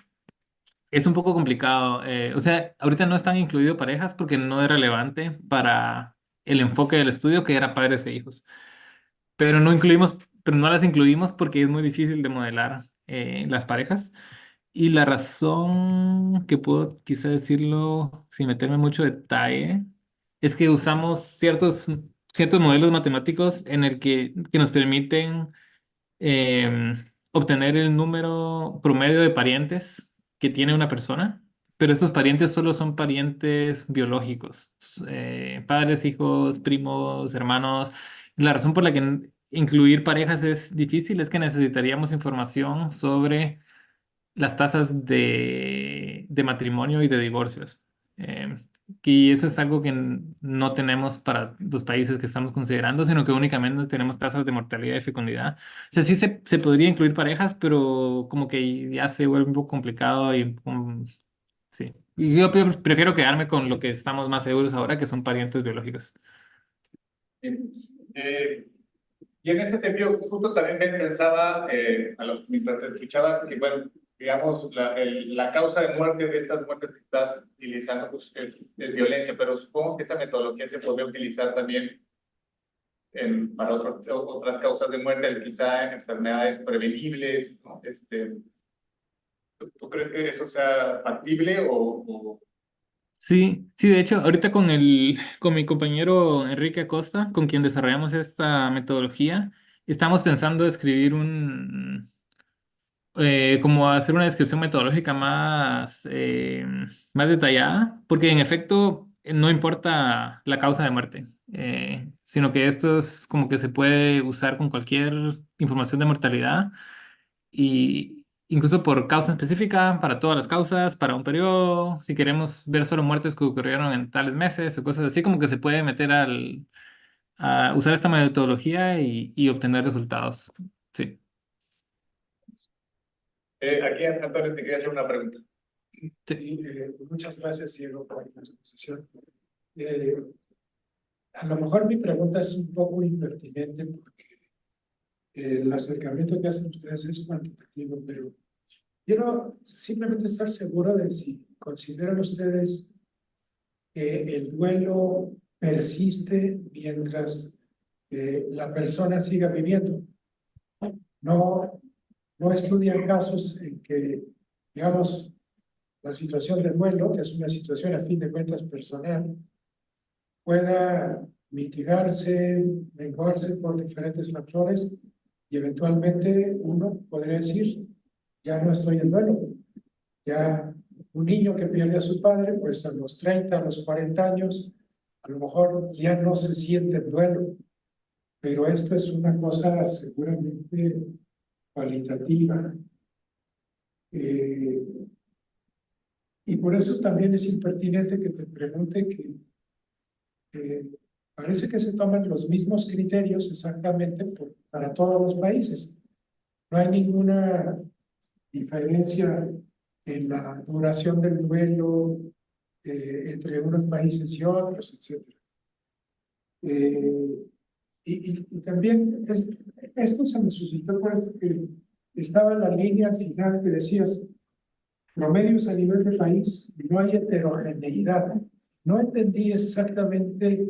es un poco complicado. O sea, ahorita no están incluidos parejas porque no es relevante para el enfoque del estudio, que era padres e hijos. Pero pero no las incluimos porque es muy difícil de modelar las parejas. Y la razón que puedo quizá decirlo sin meterme en mucho detalle es que usamos ciertos modelos matemáticos en el que nos permiten obtener el número promedio de parientes que tiene una persona, pero estos parientes solo son parientes biológicos, padres, hijos, primos, hermanos. La razón por la que incluir parejas es difícil es que necesitaríamos información sobre las tasas de matrimonio y de divorcios. Eh, y eso es algo que no tenemos para los países que estamos considerando, sino que únicamente tenemos tasas de mortalidad y fecundidad. O sea, sí se podría incluir parejas, pero como que ya se vuelve un poco complicado y sí. Y yo prefiero quedarme con lo que estamos más seguros ahora, que son parientes biológicos. Eh, y en ese sentido, justo también me pensaba, mientras te escuchaba, que bueno, digamos, la causa de muerte de estas muertes que estás utilizando pues, es violencia, pero supongo que esta metodología se podría utilizar también para otras causas de muerte, quizá en enfermedades prevenibles, ¿no? ¿Tú crees que eso sea factible Sí, sí, de hecho, ahorita con mi compañero Enrique Acosta, con quien desarrollamos esta metodología, estamos pensando escribir como hacer una descripción metodológica más detallada, porque en efecto no importa la causa de muerte, sino que esto es como que se puede usar con cualquier información de mortalidad y incluso por causa específica, para todas las causas, para un periodo, si queremos ver solo muertes que ocurrieron en tales meses o cosas así, como que se puede meter a usar esta metodología y obtener resultados. Sí. aquí, Antonio, te quería hacer una pregunta. Sí. Sí, muchas gracias, Diego, por la exposición. Eh, a lo mejor mi pregunta es un poco impertinente porque el acercamiento que hacen ustedes es cuantitativo, pero quiero simplemente estar seguro de si consideran ustedes que el duelo persiste mientras la persona siga viviendo. No, no estudian casos en que, digamos, la situación de duelo, que es una situación a fin de cuentas personal, pueda mitigarse, menguarse por diferentes factores y eventualmente uno podría decir, ya no estoy en duelo. Ya un niño que pierde a su padre, pues a los 30, a los 40 años, a lo mejor ya no se siente en duelo, pero esto es una cosa seguramente cualitativa. Eh, y por eso también es impertinente que te pregunte que parece que se toman los mismos criterios exactamente para todos los países. No hay ninguna diferencia en la duración del duelo entre unos países y otros, etc. Y también esto se me suscitó por esto que estaba en la línea al final que decías, promedios a nivel de país, no hay heterogeneidad. No entendí exactamente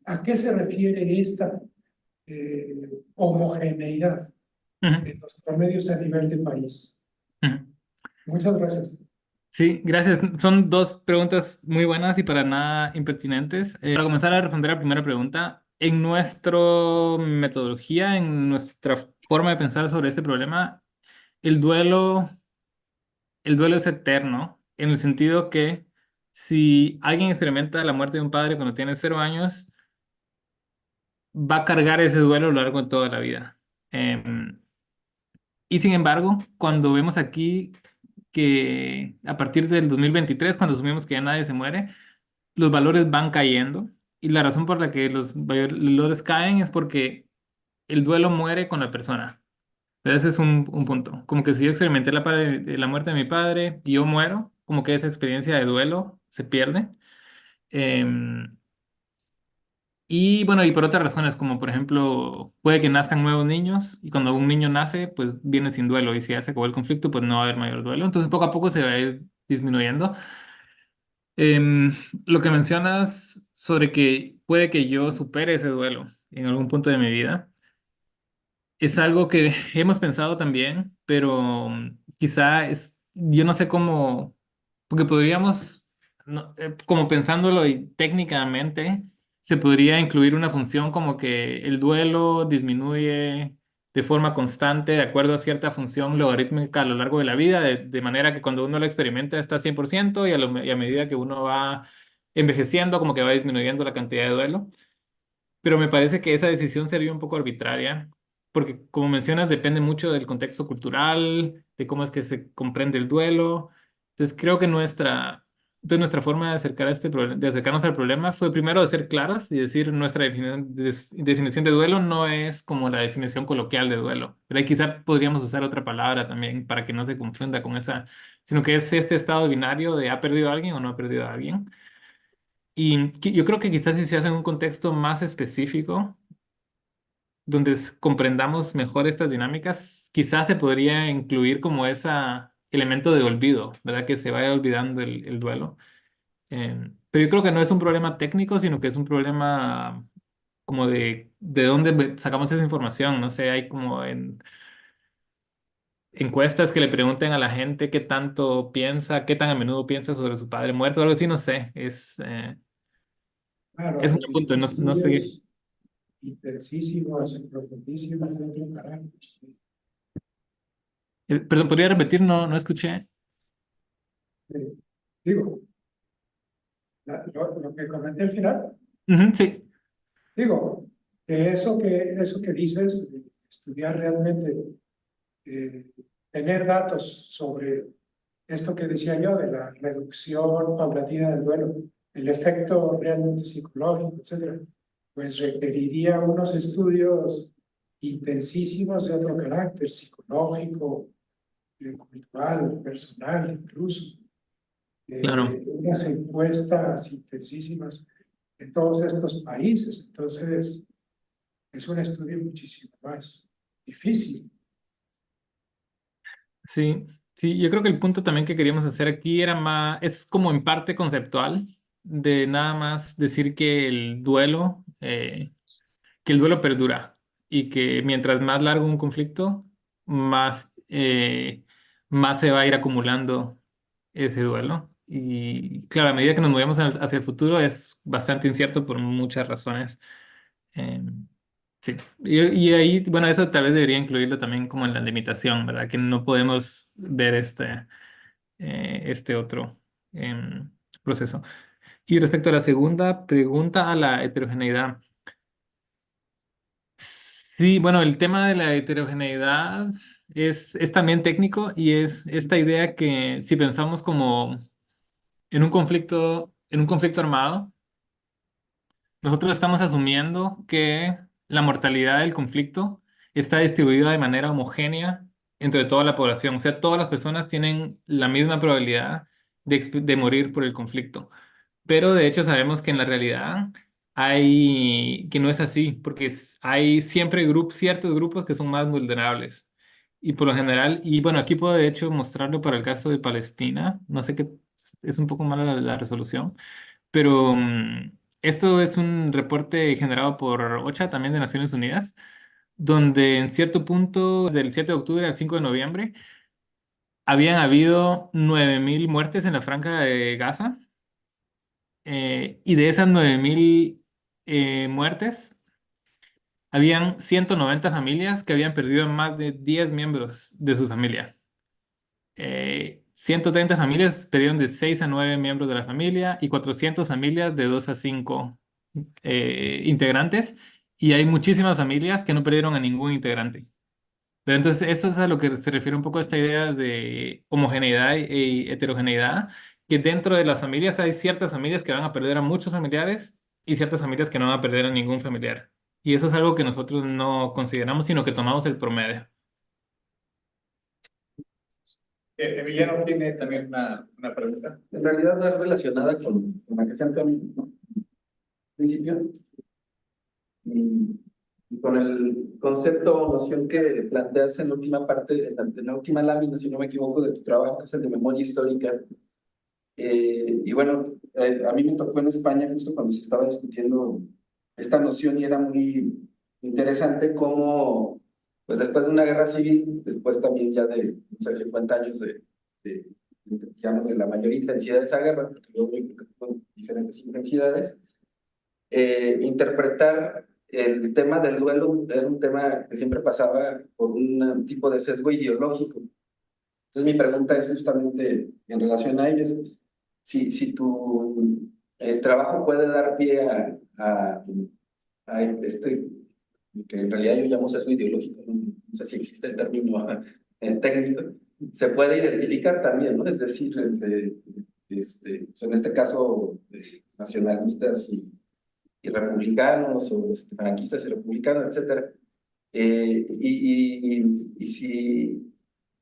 a qué se refiere esta homogeneidad Ujú, en los promedios a nivel de país. ujú. Muchas gracias. Sí, gracias. Son dos preguntas muy buenas y para nada impertinentes. Para comenzar a responder a la primera pregunta, en nuestra metodología, en nuestra forma de pensar sobre este problema, el duelo, el duelo es eterno, en el sentido que si alguien experimenta la muerte de un padre cuando tiene 0 años, va a cargar ese duelo a lo largo de toda la vida. Y sin embargo, cuando vemos aquí que a partir del 2023, cuando asumimos que ya nadie se muere, los valores van cayendo. Y la razón por la que los valores caen es porque el duelo muere con la persona. Pero ese es un punto. Como que si yo experimenté la muerte de mi padre y yo muero, como que esa experiencia de duelo se pierde. Em, y bueno, y por otras razones, como por ejemplo, puede que nazcan nuevos niños y cuando un niño nace, pues viene sin duelo y si ya se acabó el conflicto, pues no va a haber mayor duelo. Entonces poco a poco se va a ir disminuyendo. Em, lo que mencionas sobre que puede que yo supere ese duelo en algún punto de mi vida, es algo que hemos pensado también, pero quizá yo no sé cómo, porque podríamos, como pensándolo y técnicamente. se podría incluir una función como que el duelo disminuye de forma constante de acuerdo a cierta función logarítmica a lo largo de la vida, de manera que cuando uno lo experimenta está 100% y a medida que uno va envejeciendo, como que va disminuyendo la cantidad de duelo. Pero me parece que esa decisión sería un poco arbitraria, porque como mencionas, depende mucho del contexto cultural, de cómo es que se comprende el duelo. Entonces creo que nuestra forma de de acercarnos al problema fue primero de ser claras y decir nuestra definición de duelo no es como la definición coloquial de duelo. Pero ahí quizá podríamos usar otra palabra también para que no se confunda con esa, sino que es este estado binario de ha perdido a alguien o no ha perdido a alguien. Y yo creo que quizás si se hace en un contexto más específico, donde comprendamos mejor estas dinámicas, quizás se podría incluir como ese elemento de olvido, ¿verdad? Que se vaya olvidando el duelo. Pero yo creo que no es un problema técnico, sino que es un problema como de dónde sacamos esa información. No sé, hay como en encuestas que le pregunten a la gente qué tanto piensa, qué tan a menudo piensa sobre su padre muerto, algo así, no sé. Claro, Es un hay punto, no sé. estudios intensísimos y profundísimos de otro carácter. Sí. Perdón, ¿podría repetir? No escuché. Eh, Digo, lo que comenté al final, Ujú, sí, digo, que eso que dices, de estudiar realmente, eh, tener datos sobre esto que decía yo, de la reducción paulatina del duelo, el efecto realmente psicológico, etcétera, pues requeriría unos estudios intensísimos de otro carácter, psicológico, cultural, personal incluso, claro. unas encuestas intensísimas en todos estos países. Entonces, es un estudio muchísimo más difícil. Sí, sí, yo creo que el punto también que queríamos hacer aquí era más, es como en parte conceptual, de nada más decir que el duelo perdura y que mientras más largo un conflicto, más se va a ir acumulando ese duelo. Y claro, a medida que nos movemos hacia el futuro es bastante incierto por muchas razones. Eh, sí, y ahí, bueno, eso tal vez debería incluirlo también como en la limitación, ¿verdad? Que no podemos ver este otro em, proceso. Y respecto a la segunda pregunta, a la heterogeneidad. Sí, bueno, el tema de la heterogeneidad es también técnico y es esta idea que si pensamos como en un conflicto armado, nosotros estamos asumiendo que la mortalidad del conflicto está distribuida de manera homogénea entre toda la población. O sea, todas las personas tienen la misma probabilidad de morir por el conflicto. Pero de hecho sabemos que en la realidad que no es así, porque hay siempre ciertos grupos que son más vulnerables. Y por lo general, y bueno, aquí puedo de hecho mostrarlo para el caso de Palestina. No sé qué, es un poco mala la resolución, pero esto es un reporte generado por OCHA, también de Naciones Unidas, donde en cierto punto, del 7 de octubre al 5 de noviembre, habían habido 9.000 muertes en la franja de Gaza, y de esas 9.000 muertes, habían 190 familias que habían perdido más de 10 miembros de su familia. 130 familias perdieron de 6 a 9 miembros de la familia y 400 familias de 2 a 5 integrantes. Y hay muchísimas familias que no perdieron a ningún integrante. Pero entonces eso es a lo que se refiere un poco a esta idea de homogeneidad y heterogeneidad, que dentro de las familias hay ciertas familias que van a perder a muchos familiares y ciertas familias que no van a perder a ningún familiar. Y eso es algo que nosotros no consideramos, sino que tomamos el promedio. Emiliano tiene también una pregunta. En realidad no es relacionada con la que se han tenido, ¿no? Al principio, y con el concepto o noción que planteas en la última parte, en la última lámina, si no me equivoco, de tu trabajo, que es el de memoria histórica. Y bueno, a mí me tocó en España justo cuando se estaba discutiendo esta noción y era muy interesante cómo, pues después de una guerra civil, después también ya de, no sé, 50 años digamos, de la mayor intensidad de esa guerra, porque luego yo creo que fueron diferentes intensidades, interpretar el tema del duelo era un tema que siempre pasaba por un tipo de sesgo ideológico. Entonces mi pregunta es justamente en relación a ello, es si tu trabajo puede dar pie a este, que en realidad yo llamo sesgo ideológico, no sé si existe el término técnico, se puede identificar también, ¿no? Es decir, entre, pues en este caso, nacionalistas y republicanos, o franquistas y republicanos, etcétera. Y si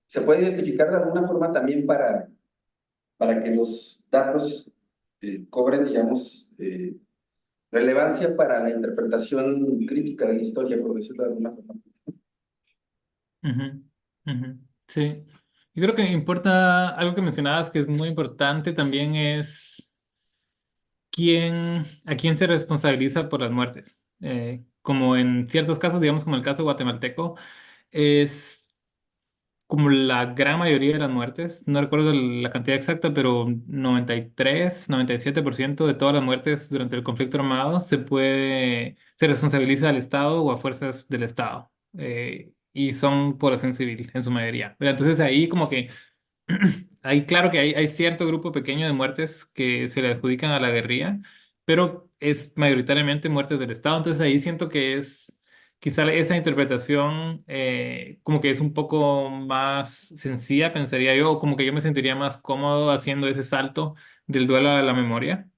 se puede identificar de alguna forma también para que los datos cobren, digamos, relevancia para la interpretación crítica de la historia, por decirlo de alguna forma. Ujú, ujú. Sí, yo creo que importa algo que mencionabas que es muy importante también es a quién se responsabiliza por las muertes. Como en ciertos casos, digamos como el caso guatemalteco, es como la gran mayoría de las muertes, no recuerdo la cantidad exacta, pero 97% de todas las muertes durante el conflicto armado se responsabiliza al Estado o a fuerzas del Estado. Y son población civil en su mayoría. Pero entonces ahí como que Hay, claro que hay cierto grupo pequeño de muertes que se le adjudican a la guerrilla, pero es mayoritariamente muertes del Estado. Entonces ahí siento que es quizá esa interpretación como que es un poco más sencilla, pensaría yo, o como que yo me sentiría más cómodo haciendo ese salto del duelo a la memoria.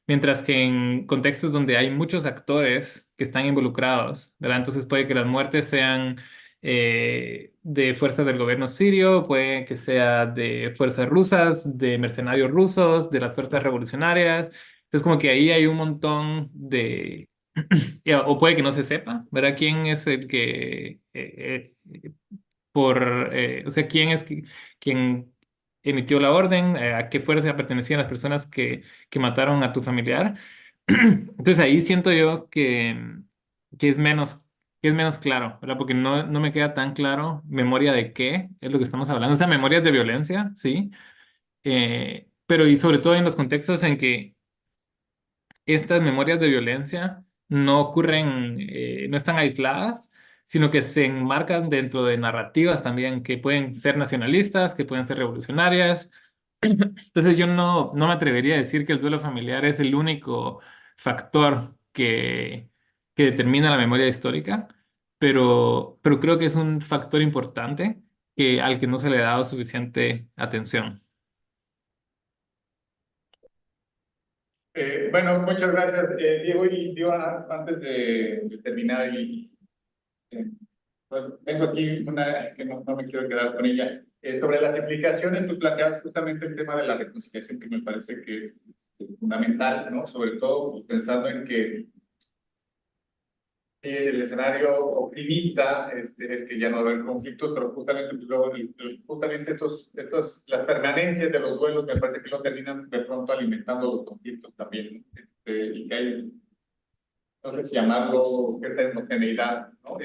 Mientras que en contextos donde hay muchos actores que están involucrados, ¿verdad? Entonces puede que las muertes sean de fuerzas del gobierno sirio, puede que sea de fuerzas rusas, de mercenarios rusos, de las fuerzas revolucionarias. Entonces, como que ahí hay un montón de... o puede que no se sepa, ¿verdad? ¿Quién es el que... o sea, quién es quien emitió la orden, a qué fuerza pertenecían las personas que mataron a tu familiar? Entonces ahí siento yo que es menos, que es menos claro, ¿verdad? Porque no me queda tan claro memoria de qué es lo que estamos hablando. O sea, memorias de violencia, sí, pero y sobre todo en los contextos en que estas memorias de violencia no ocurren, no están aisladas, sino que se enmarcan dentro de narrativas también que pueden ser nacionalistas, que pueden ser revolucionarias. Entonces yo no me atrevería a decir que el duelo familiar es el único factor que determina la memoria histórica, pero creo que es un factor importante al que no se le ha dado suficiente atención. Bueno, muchas gracias, Diego. Y Diego, antes de terminar, eh, bueno, tengo aquí una que no me quiero quedar con ella. Sobre las implicaciones, tú planteabas justamente el tema de la reconciliación, que me parece que es fundamental, ¿no? Sobre todo pues, pensando en que el escenario optimista es que ya no va a haber conflictos, pero justamente, pues, luego, justamente las permanencias de los duelos me parece que lo terminan de pronto alimentando los conflictos también, ¿no? Y que hay, no sé si llamarlo cierta homogeneidad, ¿no?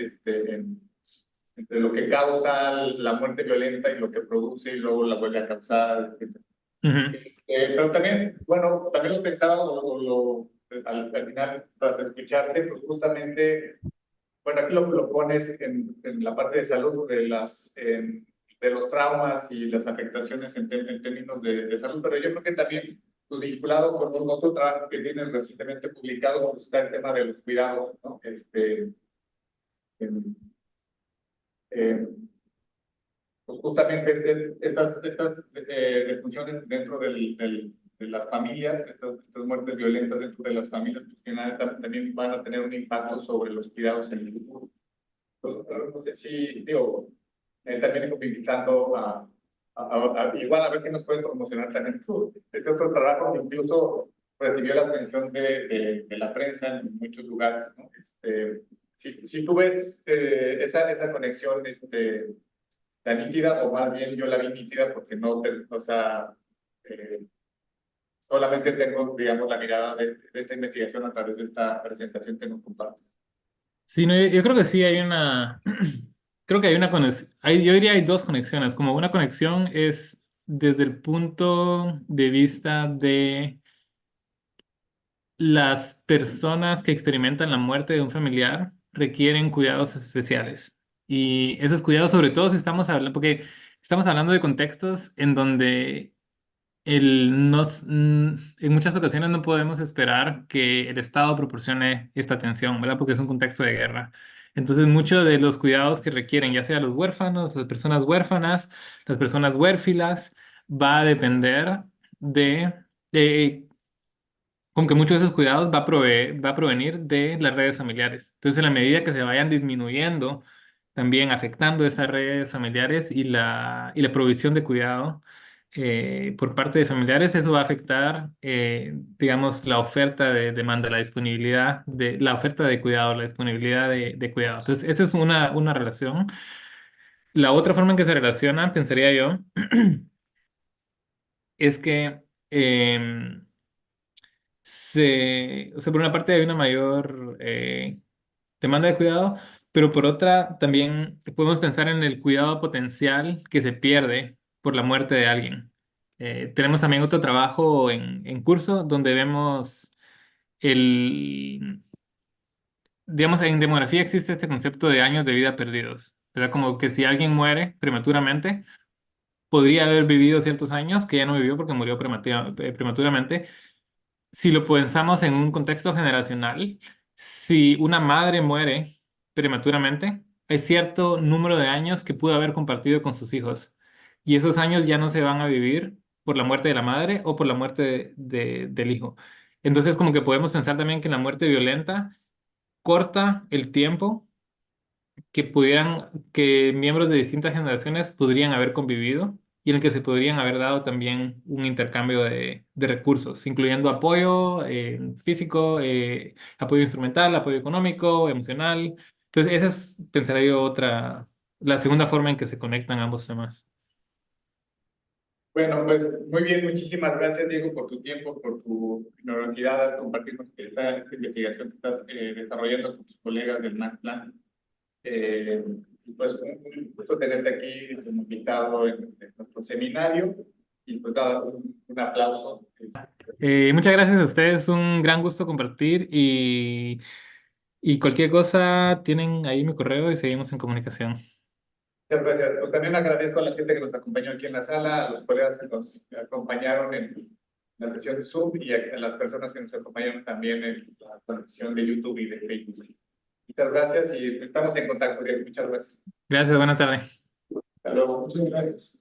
Entre lo que causa la muerte violenta y lo que produce y luego la vuelve a causar, etc. Ujú. Pero también, bueno, también lo pensaba al final, tras escucharte, pues justamente, bueno, aquí lo pones en la parte de salud de los traumas y las afectaciones en términos de salud, pero yo creo que también pues, vinculado con un otro trabajo que tienes recientemente publicado, pues está el tema de los cuidados, ¿no? En- eh, pues justamente estas defunciones dentro de las familias, estas muertes violentas dentro de las familias, pues, que también van a tener un impacto sobre los cuidados en el futuro. Entonces, pero no sé si, digo, también como invitando igual a ver si nos puedes promocionar también tú. Este otro trabajo que incluso recibió la atención de la prensa en muchos lugares, ¿no? Si tú ves esa conexión, la nítida, o más bien yo la vi nítida porque o sea, eh, solamente tengo, digamos, la mirada de esta investigación a través de esta presentación que nos compartes. Sí, no, yo creo que sí hay una, creo que hay una conexión, yo diría hay dos conexiones, como una conexión es desde el punto de vista de las personas que experimentan la muerte de un familiar requieren cuidados especiales. Y esos cuidados, sobre todo si estamos hablando, porque estamos hablando de contextos en donde en muchas ocasiones no podemos esperar que el Estado proporcione esta atención, ¿verdad? Porque es un contexto de guerra. Entonces, muchos de los cuidados que requieren, ya sea los huérfanos, las personas huérfilas, va a depender de como que muchos de esos cuidados va a provenir de las redes familiares. Entonces, en la medida que se vayan disminuyendo, también afectando esas redes familiares y la provisión de cuidado por parte de familiares, eso va a afectar, digamos, la oferta de demanda, la disponibilidad de la oferta de cuidado, la disponibilidad de cuidado. Entonces, eso es una relación. La otra forma en que se relaciona, pensaría yo, es que o sea, por una parte hay una mayor demanda de cuidado, pero por otra también podemos pensar en el cuidado potencial que se pierde por la muerte de alguien. Tenemos también otro trabajo en curso donde vemos el, digamos, en demografía existe este concepto de años de vida perdidos, ¿verdad? Como que si alguien muere prematuramente, podría haber vivido ciertos años que ya no vivió porque murió prematuramente. Si lo pensamos en un contexto generacional, si una madre muere prematuramente, hay cierto número de años que pudo haber compartido con sus hijos. Y esos años ya no se van a vivir por la muerte de la madre o por la muerte del hijo. Entonces, como que podemos pensar también que la muerte violenta corta el tiempo que miembros de distintas generaciones podrían haber convivido y en el que se podrían haber dado también un intercambio de recursos, incluyendo apoyo físico, apoyo instrumental, apoyo económico, emocional. Entonces, esa es, pensaría yo, la segunda forma en que se conectan ambos temas. Bueno, pues muy bien, muchísimas gracias, Diego, por tu tiempo, por tu generosidad al compartirnos esta investigación que estás desarrollando con tus colegas del Max Plan. Pues un gusto tenerte aquí como invitado en nuestro seminario y pues nada, un aplauso. Muchas gracias a ustedes, un gran gusto compartir y cualquier cosa tienen ahí mi correo y seguimos en comunicación. Muchas gracias. Pues también agradezco a la gente que nos acompañó aquí en la sala, a los colegas que nos acompañaron en la sesión de Zoom y a las personas que nos acompañaron también en la transmisión de YouTube y de Facebook. Muchas gracias y estamos en contacto. Muchas gracias. Gracias, buenas tardes. Hasta luego. Muchas gracias.